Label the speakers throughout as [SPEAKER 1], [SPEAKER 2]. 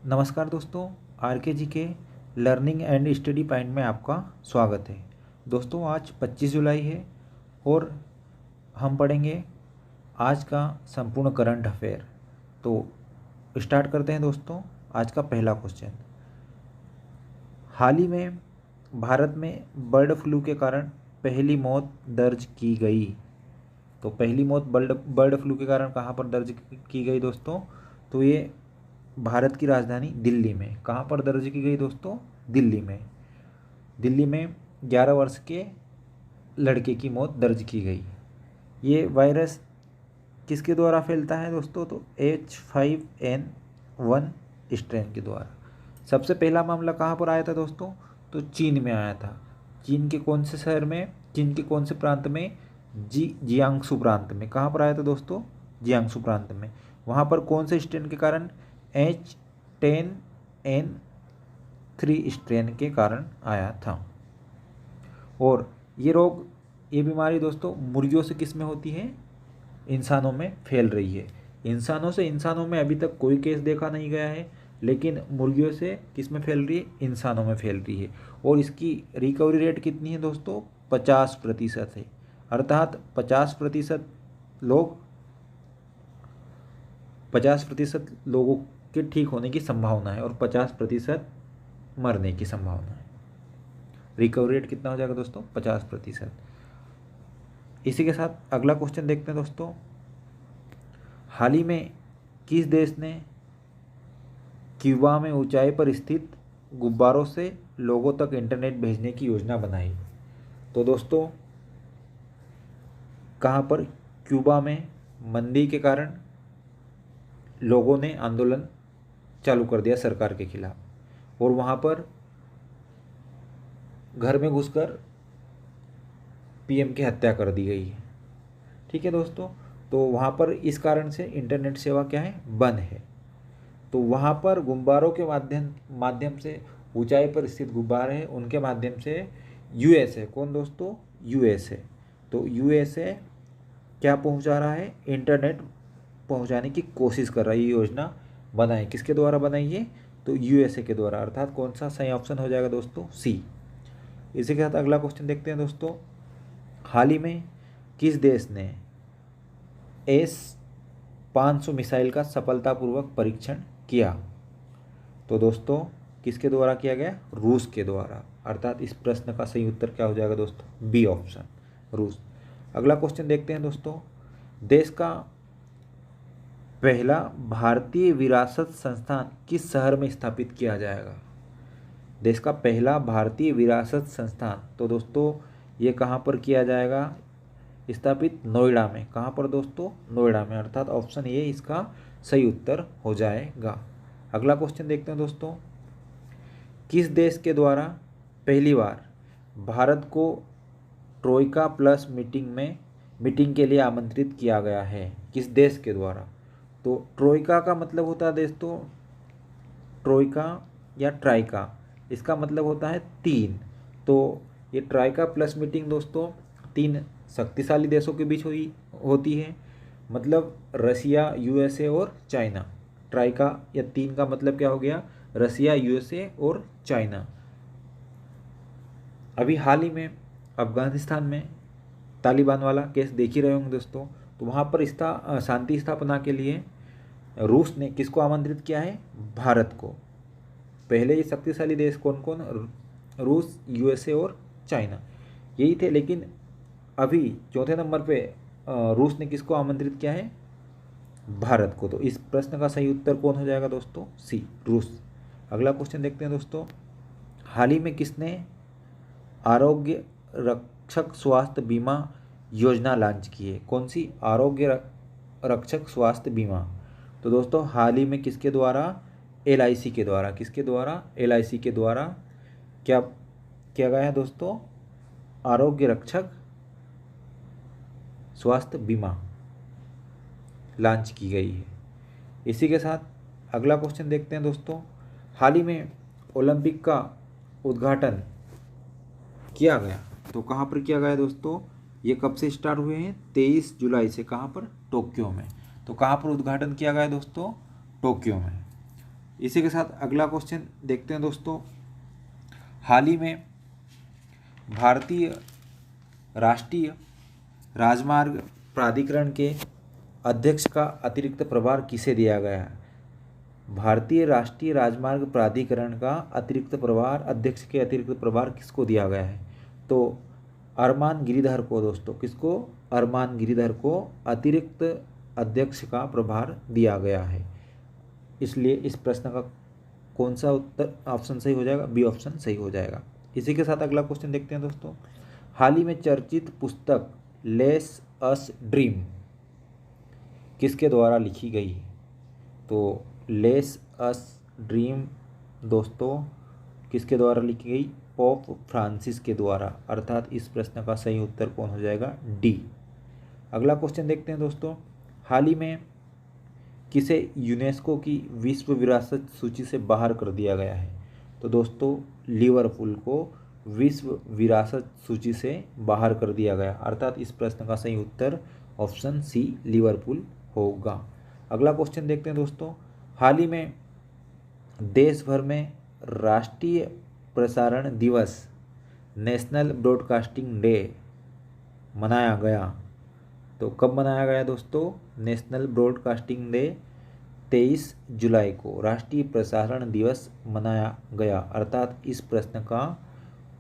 [SPEAKER 1] नमस्कार दोस्तों, आरके जी के लर्निंग एंड स्टडी पॉइंट में आपका स्वागत है। दोस्तों आज 25 जुलाई है और हम पढ़ेंगे आज का संपूर्ण करंट अफेयर। तो स्टार्ट करते हैं दोस्तों। आज का पहला क्वेश्चन, हाल ही में भारत में बर्ड फ्लू के कारण पहली मौत दर्ज की गई। तो पहली मौत बर्ड फ्लू के कारण कहाँ पर दर्ज की गई दोस्तों? तो ये भारत की राजधानी दिल्ली में। कहाँ पर दर्ज की गई दोस्तों? दिल्ली में। दिल्ली में 11 वर्ष के लड़के की मौत दर्ज की गई। ये वायरस किसके द्वारा फैलता है दोस्तों? तो H5N1 स्ट्रेन के द्वारा। सबसे पहला मामला कहाँ पर आया था दोस्तों? तो चीन में आया था। चीन के कौन से शहर में, चीन के कौन से प्रांत में? जियांगसू प्रांत में। कहाँ पर आया था दोस्तों? जियांगसू प्रांत में। वहाँ पर कौन से स्ट्रेन के कारण? H10N3 स्ट्रेन के कारण आया था। और ये बीमारी दोस्तों मुर्गियों से किस में होती है? इंसानों में फैल रही है। इंसानों से इंसानों में अभी तक कोई केस देखा नहीं गया है, लेकिन मुर्गियों से किस में फैल रही है? इंसानों में फैल रही है। और इसकी रिकवरी रेट कितनी है दोस्तों? 50% है। अर्थात 50% लोगों के ठीक होने की संभावना है और 50% मरने की संभावना है। रिकवरी रेट कितना हो जाएगा दोस्तों? 50%। इसी के साथ अगला क्वेश्चन देखते हैं दोस्तों। हाल ही में किस देश ने क्यूबा में ऊंचाई पर स्थित गुब्बारों से लोगों तक इंटरनेट भेजने की योजना बनाई? तो दोस्तों कहाँ पर? क्यूबा में मंदी के कारण लोगों ने आंदोलन चालू कर दिया सरकार के खिलाफ और वहाँ पर घर में घुसकर पीएम की हत्या कर दी गई है। ठीक है दोस्तों, तो वहाँ पर इस कारण से इंटरनेट सेवा क्या है? बंद है। तो वहाँ पर गुब्बारों के माध्यम से ऊंचाई पर स्थित गुब्बारे हैं, उनके माध्यम से यूएसए, कौन दोस्तों? यूएसए। तो यूएसए क्या पहुँचा रहा है? इंटरनेट पहुँचाने की कोशिश कर रहा है। ये योजना बनाई किसके द्वारा बनाई है? तो यूएसए के द्वारा। अर्थात कौन सा सही ऑप्शन हो जाएगा दोस्तों? सी। इसी के साथ अगला क्वेश्चन देखते हैं दोस्तों। हाल ही में किस देश ने S-500 मिसाइल का सफलतापूर्वक परीक्षण किया? तो दोस्तों किसके द्वारा किया गया? रूस के द्वारा। अर्थात इस प्रश्न का सही उत्तर क्या हो जाएगा दोस्तों? बी ऑप्शन, रूस। अगला क्वेश्चन देखते हैं दोस्तों। देश का पहला भारतीय विरासत संस्थान किस शहर में स्थापित किया जाएगा? देश का पहला भारतीय विरासत संस्थान, तो दोस्तों ये कहाँ पर किया जाएगा स्थापित? नोएडा में। कहाँ पर दोस्तों? नोएडा में। अर्थात ऑप्शन ए इसका सही उत्तर हो जाएगा। अगला क्वेश्चन देखते हैं दोस्तों। किस देश के द्वारा पहली बार भारत को ट्रोइका प्लस मीटिंग के लिए आमंत्रित किया गया है? किस देश के द्वारा? तो ट्रोइका का मतलब होता है दोस्तों, ट्रोइका या ट्राइका, इसका मतलब होता है 3। तो ये ट्राइका प्लस मीटिंग दोस्तों 3 शक्तिशाली देशों के बीच होती है, मतलब रसिया, यूएसए और चाइना। ट्राइका या 3 का मतलब क्या हो गया? रसिया, यूएसए और चाइना। अभी हाल ही में अफगानिस्तान में तालिबान वाला केस देख ही रहे होंगे दोस्तों। तो वहाँ पर शांति स्थापना के लिए रूस ने किसको आमंत्रित किया है? भारत को। पहले ये शक्तिशाली देश कौन कौन? रूस, यूएसए और चाइना, यही थे। लेकिन अभी चौथे नंबर पे रूस ने किसको आमंत्रित किया है? भारत को। तो इस प्रश्न का सही उत्तर कौन हो जाएगा दोस्तों? सी, रूस। अगला क्वेश्चन देखते हैं दोस्तों। हाल ही में किसने आरोग्य रक्षक स्वास्थ्य बीमा योजना लॉन्च की है? कौन सी? आरोग्य रक्षक स्वास्थ्य बीमा। तो दोस्तों हाल ही में किसके द्वारा? एलआईसी के द्वारा। किसके द्वारा? एलआईसी के द्वारा क्या किया गया है दोस्तों? आरोग्य रक्षक स्वास्थ्य बीमा लॉन्च की गई है। इसी के साथ अगला क्वेश्चन देखते हैं दोस्तों। हाल ही में ओलंपिक का उद्घाटन किया गया, तो कहाँ पर किया गया दोस्तों? ये कब से स्टार्ट हुए हैं? 23 जुलाई से। कहाँ पर? टोक्यो में। तो कहाँ पर उद्घाटन किया गया दोस्तों? टोक्यो में। इसी के साथ अगला क्वेश्चन देखते हैं दोस्तों। हाल ही में भारतीय राष्ट्रीय राजमार्ग प्राधिकरण के अध्यक्ष का अतिरिक्त प्रभार किसे दिया गया है? भारतीय राष्ट्रीय राजमार्ग प्राधिकरण का अतिरिक्त प्रभार, अध्यक्ष के अतिरिक्त प्रभार किसको दिया गया है? तो अरमान गिरिधर को दोस्तों, किसको? अरमान गिरिधर को अतिरिक्त अध्यक्ष का प्रभार दिया गया है। इसलिए इस प्रश्न का कौन सा उत्तर ऑप्शन सही हो जाएगा? बी ऑप्शन सही हो जाएगा। इसी के साथ अगला क्वेश्चन देखते हैं दोस्तों। हाल ही में चर्चित पुस्तक लेस अस ड्रीम किसके द्वारा लिखी गई? तो लेस अस ड्रीम दोस्तों किसके द्वारा लिखी गई? पोप फ्रांसिस के द्वारा, अर्थात इस प्रश्न का सही उत्तर कौन हो जाएगा? डी। अगला क्वेश्चन देखते हैं दोस्तों। हाल ही में किसे यूनेस्को की विश्व विरासत सूची से बाहर कर दिया गया है? तो दोस्तों लिवरपूल को विश्व विरासत सूची से बाहर कर दिया गया, अर्थात इस प्रश्न का सही उत्तर ऑप्शन सी लिवरपूल होगा। अगला क्वेश्चन देखते हैं दोस्तों। हाल ही में देश भर में राष्ट्रीय प्रसारण दिवस नेशनल ब्रॉडकास्टिंग डे मनाया गया। तो कब मनाया गया दोस्तों? नेशनल ब्रॉडकास्टिंग डे 23 जुलाई को राष्ट्रीय प्रसारण दिवस मनाया गया, अर्थात इस प्रश्न का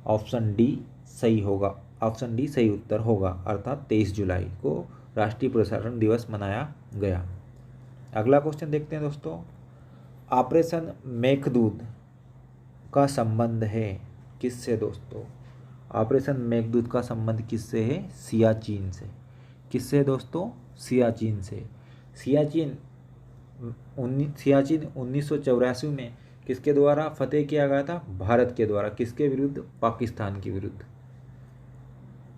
[SPEAKER 1] ऑप्शन डी सही होगा। ऑप्शन डी सही उत्तर होगा, अर्थात 23 जुलाई को राष्ट्रीय प्रसारण दिवस मनाया गया। अगला क्वेश्चन देखते हैं दोस्तों। ऑपरेशन मेघदूत का संबंध है किससे दोस्तों? ऑपरेशन मेघदूत का संबंध किससे है? सियाचिन से। किससे दोस्तों? सियाचिन से। सियाचिन 1984 में किसके द्वारा फतेह किया गया था? भारत के द्वारा। किसके विरुद्ध? पाकिस्तान के विरुद्ध।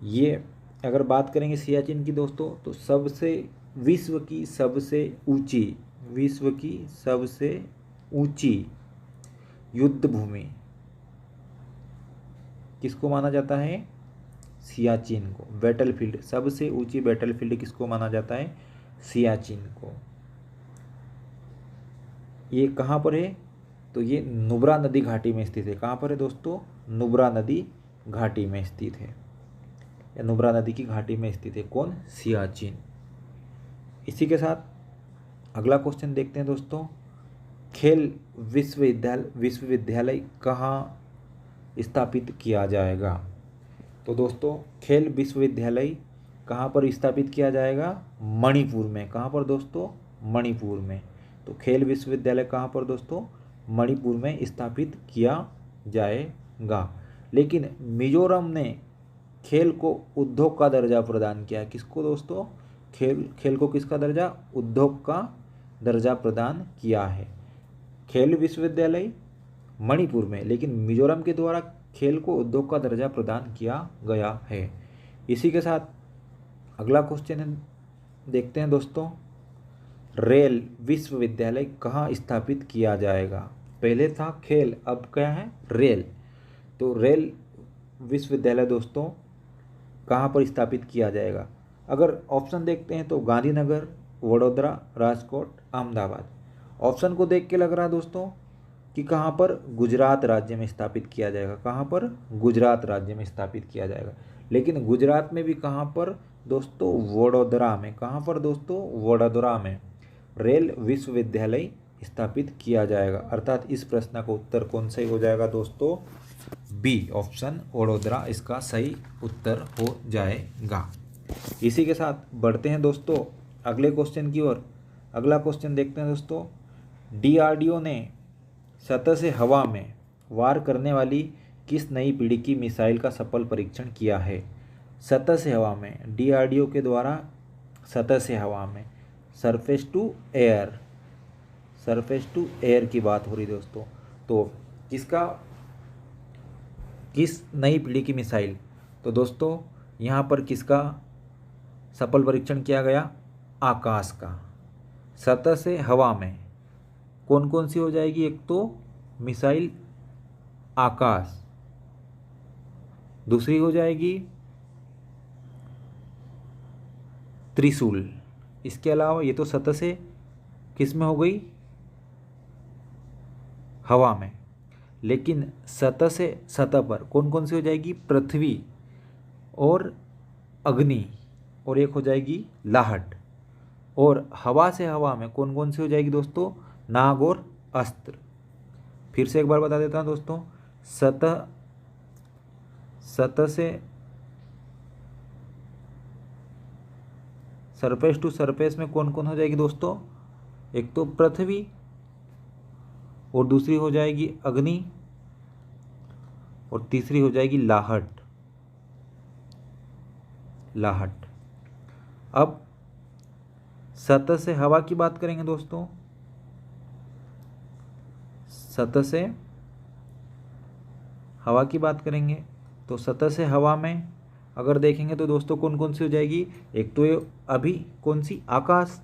[SPEAKER 1] ये अगर बात करेंगे सियाचिन की दोस्तों, तो विश्व की सबसे ऊंची युद्ध भूमि किसको माना जाता है? सियाचिन को। बैटलफील्ड, सबसे ऊंची बैटलफील्ड किसको माना जाता है? सियाचिन को। ये कहाँ पर है? तो ये नुब्रा नदी घाटी में स्थित है। कहाँ पर है दोस्तों? नुब्रा नदी घाटी में स्थित है, या नुब्रा नदी की घाटी में स्थित है। कौन? सियाचिन। इसी के साथ अगला क्वेश्चन देखते हैं दोस्तों। खेल विश्वविद्यालय कहाँ स्थापित किया जाएगा? तो दोस्तों खेल विश्वविद्यालय कहाँ पर स्थापित किया जाएगा? मणिपुर में। कहाँ पर दोस्तों? मणिपुर में। तो खेल विश्वविद्यालय कहाँ पर दोस्तों? मणिपुर में स्थापित किया जाएगा। लेकिन मिजोरम ने खेल को उद्योग का दर्जा प्रदान किया। किसको दोस्तों? खेल को किसका दर्जा? उद्योग का दर्जा प्रदान किया है। खेल विश्वविद्यालय मणिपुर में, लेकिन मिजोरम के द्वारा खेल को उद्योग का दर्जा प्रदान किया गया है। इसी के साथ अगला क्वेश्चन देखते हैं दोस्तों। रेल विश्वविद्यालय कहाँ स्थापित किया जाएगा? पहले था खेल, अब क्या है? रेल। तो रेल विश्वविद्यालय दोस्तों कहाँ पर स्थापित किया जाएगा? अगर ऑप्शन देखते हैं तो गांधीनगर, वडोदरा, राजकोट, अहमदाबाद। ऑप्शन को देख के लग रहा है दोस्तों कि कहाँ पर? गुजरात राज्य में स्थापित किया जाएगा। कहाँ पर? गुजरात राज्य में स्थापित किया जाएगा। लेकिन गुजरात में भी कहाँ पर दोस्तों? वडोदरा में। कहाँ पर दोस्तों? वडोदरा में रेल विश्वविद्यालय स्थापित किया जाएगा, अर्थात इस प्रश्न का उत्तर कौन सही हो जाएगा दोस्तों? बी ऑप्शन वडोदरा इसका सही उत्तर हो जाएगा। इसी के साथ बढ़ते हैं दोस्तों अगले क्वेश्चन की ओर। अगला क्वेश्चन देखते हैं दोस्तों। डीआरडीओ ने सतह से हवा में वार करने वाली किस नई पीढ़ी की मिसाइल का सफल परीक्षण किया है? सतह से हवा में डीआरडीओ के द्वारा सतह से हवा में सरफेस टू एयर की बात हो रही दोस्तों। तो किस नई पीढ़ी की मिसाइल? तो दोस्तों यहाँ पर किसका सफल परीक्षण किया गया? आकाश का। सतह से हवा में कौन कौन सी हो जाएगी? एक तो मिसाइल आकाश, दूसरी हो जाएगी त्रिशूल। इसके अलावा ये तो सतह से किस में हो गई? हवा में। लेकिन सतह से सतह पर कौन कौन सी हो जाएगी? पृथ्वी और अग्नि, और एक हो जाएगी लाहट। और हवा से हवा में कौन कौन सी हो जाएगी दोस्तों? नाग और अस्त्र। फिर से एक बार बता देता हूँ दोस्तों, सतह से सरफेस टू सरफेस में कौन कौन हो जाएगी दोस्तों? एक तो पृथ्वी, और दूसरी हो जाएगी अग्नि, और तीसरी हो जाएगी लाहट। अब सतह से हवा की बात करेंगे दोस्तों, सतह से हवा की बात करेंगे तो सतह से हवा में अगर देखेंगे तो दोस्तों कौन कौन सी हो जाएगी? एक तो ये अभी कौन सी? आकाश,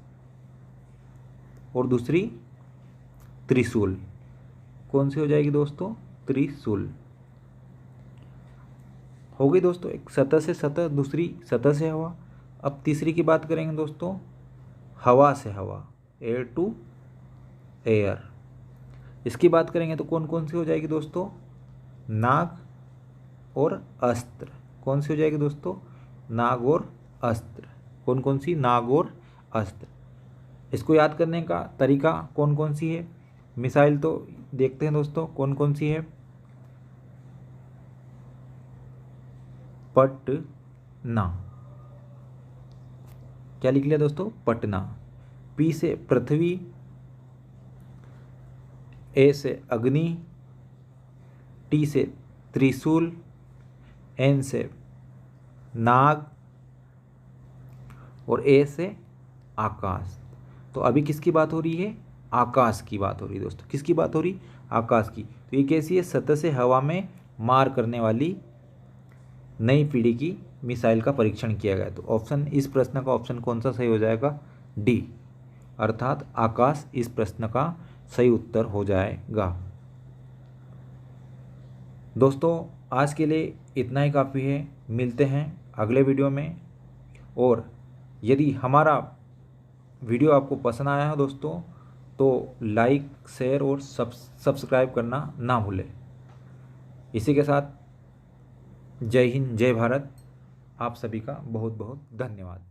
[SPEAKER 1] और दूसरी त्रिशूल। कौन सी हो जाएगी दोस्तों? त्रिशूल। हो गई दोस्तों, एक सतह से सतह, दूसरी सतह से हवा। अब तीसरी की बात करेंगे दोस्तों, हवा से हवा, एयर टू एयर। इसकी बात करेंगे तो कौन कौन सी हो जाएगी दोस्तों? नाग और अस्त्र। कौन सी हो जाएगी दोस्तों? नाग और अस्त्र। कौन कौन सी? नाग और अस्त्र। इसको याद करने का तरीका कौन कौन सी है? मिसाइल तो देखते हैं दोस्तों, कौन कौन सी है? पटना। क्या लिख लिया दोस्तों? पटना। पी से पृथ्वी, ए से अग्नि, टी से त्रिशूल, एन से नाग, और ए से आकाश। तो अभी किसकी बात हो रही है? आकाश की बात हो रही है दोस्तों। किसकी बात हो रही? आकाश की। तो ये कैसी है? सतह से हवा में मार करने वाली नई पीढ़ी की मिसाइल का परीक्षण किया गया। तो ऑप्शन, इस प्रश्न का ऑप्शन कौन सा सही हो जाएगा? डी, अर्थात आकाश इस प्रश्न का सही उत्तर हो जाएगा। दोस्तों आज के लिए इतना ही काफ़ी है। मिलते हैं अगले वीडियो में। और यदि हमारा वीडियो आपको पसंद आया हो दोस्तों तो लाइक, शेयर और सब्सक्राइब करना ना भूलें। इसी के साथ जय हिंद, जय भारत। आप सभी का बहुत बहुत धन्यवाद।